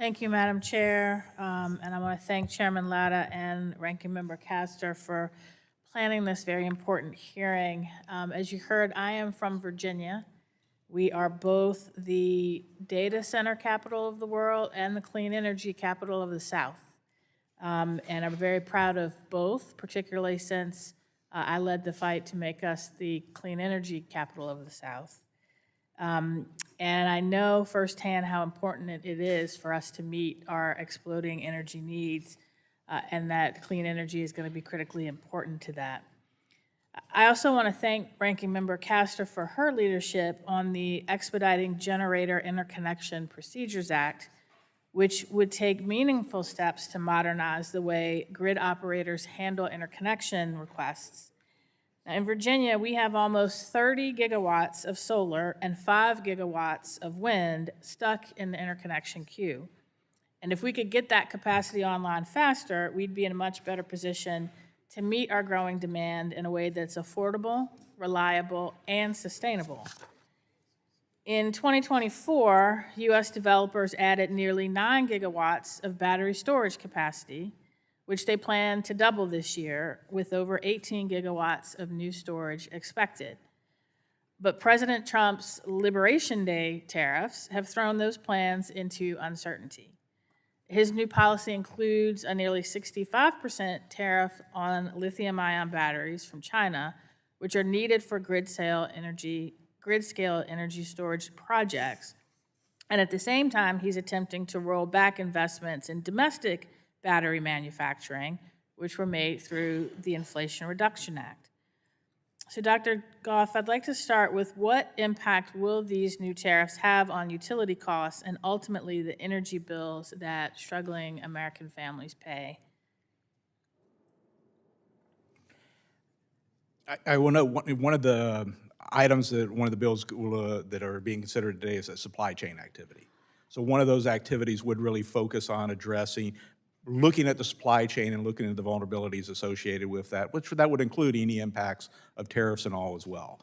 Thank you, Madam Chair. And I want to thank Chairman Latta and Ranking Member Castor for planning this very important hearing. As you heard, I am from Virginia. We are both the data center capital of the world and the clean energy capital of the South. And I'm very proud of both, particularly since I led the fight to make us the clean energy capital of the South. And I know firsthand how important it is for us to meet our exploding energy needs, and that clean energy is going to be critically important to that. I also want to thank Ranking Member Castor for her leadership on the Expediting Generator Interconnection Procedures Act, which would take meaningful steps to modernize the way grid operators handle interconnection requests. Now, in Virginia, we have almost 30 gigawatts of solar and 5 gigawatts of wind stuck in the interconnection queue. And if we could get that capacity online faster, we'd be in a much better position to meet our growing demand in a way that's affordable, reliable, and sustainable. In 2024, U.S. developers added nearly 9 gigawatts of battery storage capacity, which they plan to double this year, with over 18 gigawatts of new storage expected. But President Trump's Liberation Day tariffs have thrown those plans into uncertainty. His new policy includes a nearly 65% tariff on lithium-ion batteries from China, which are needed for grid-scale energy storage projects. And at the same time, he's attempting to roll back investments in domestic battery manufacturing, which were made through the Inflation Reduction Act. So, Dr. Goff, I'd like to start with what impact will these new tariffs have on utility costs and ultimately the energy bills that struggling American families pay? I will note one of the items that one of the bills that are being considered today is a supply chain activity. So one of those activities would really focus on looking at the supply chain and looking at the vulnerabilities associated with that, which that would include any impacts of tariffs and all as well.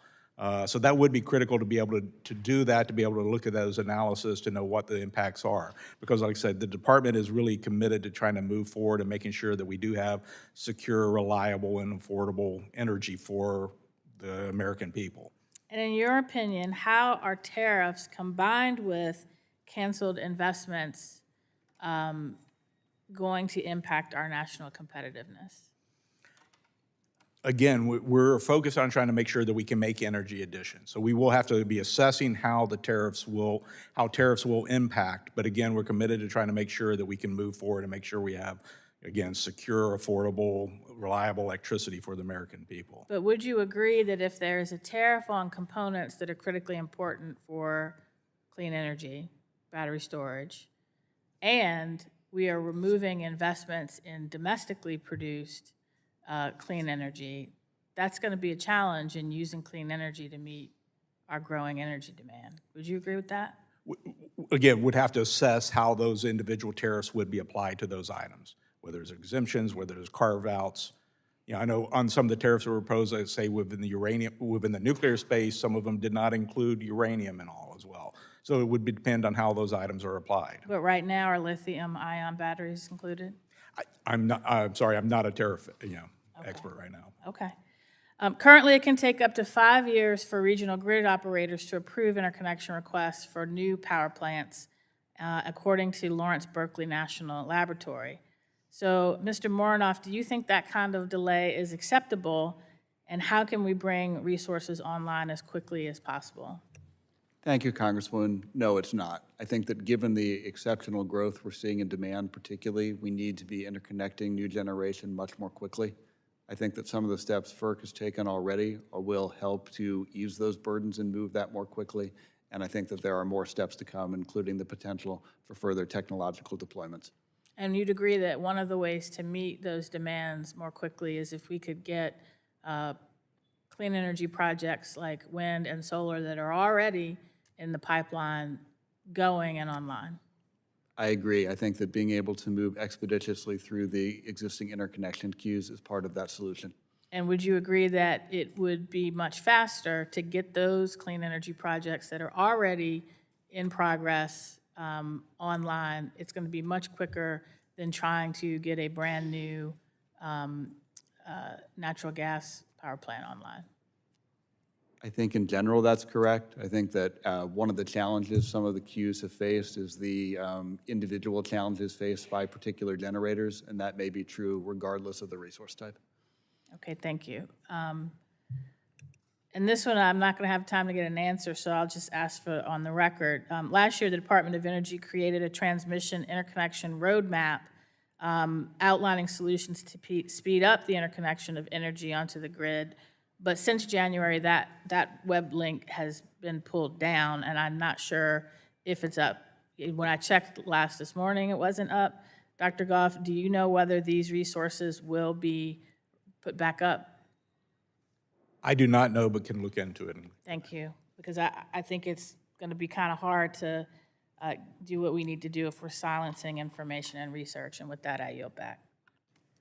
So that would be critical to be able to do that, to be able to look at those analysis, to know what the impacts are. Because like I said, the department is really committed to trying to move forward and making sure that we do have secure, reliable, and affordable energy for the American people. And in your opinion, how are tariffs combined with canceled investments going to impact our national competitiveness? Again, we're focused on trying to make sure that we can make energy additions. So we will have to be assessing how tariffs will impact. But again, we're committed to trying to make sure that we can move forward and make sure we have, again, secure, affordable, reliable electricity for the American people. But would you agree that if there is a tariff on components that are critically important for clean energy, battery storage, and we are removing investments in domestically produced clean energy, that's going to be a challenge in using clean energy to meet our growing energy demand? Would you agree with that? Again, would have to assess how those individual tariffs would be applied to those items, whether there's exemptions, whether there's carve-outs. You know, I know on some of the tariffs that were proposed, I'd say within the nuclear space, some of them did not include uranium and all as well. So it would depend on how those items are applied. But right now, are lithium-ion batteries included? I'm sorry, I'm not a tariff expert right now. Okay. Currently, it can take up to 5 years for regional grid operators to approve interconnection requests for new power plants, according to Lawrence Berkeley National Laboratory. So, Mr. Morinoff, do you think that kind of delay is acceptable, and how can we bring resources online as quickly as possible? Thank you, Congresswoman. No, it's not. I think that given the exceptional growth we're seeing in demand particularly, we need to be interconnecting new generation much more quickly. I think that some of the steps FERC has taken already will help to ease those burdens and move that more quickly. And I think that there are more steps to come, including the potential for further technological deployments. And you'd agree that one of the ways to meet those demands more quickly is if we could get clean energy projects like wind and solar that are already in the pipeline going and online? I agree. I think that being able to move expeditiously through the existing interconnection queues is part of that solution. And would you agree that it would be much faster to get those clean energy projects that are already in progress online, it's going to be much quicker than trying to get a brand-new natural gas power plant online. I think in general, that's correct. I think that one of the challenges some of the queues have faced is the individual challenges faced by particular generators, and that may be true regardless of the resource type. Okay, thank you. And this one, I'm not going to have time to get an answer, so I'll just ask for on the record. Last year, the Department of Energy created a transmission interconnection roadmap outlining solutions to speed up the interconnection of energy onto the grid. But since January, that web link has been pulled down, and I'm not sure if it's up. When I checked this morning, it wasn't up. Dr. Goff, do you know whether these resources will be put back up? I do not know, but can look into it. Thank you, because I think it's going to be kind of hard to do what we need to do if we're silencing information and research, and with that, I yield back.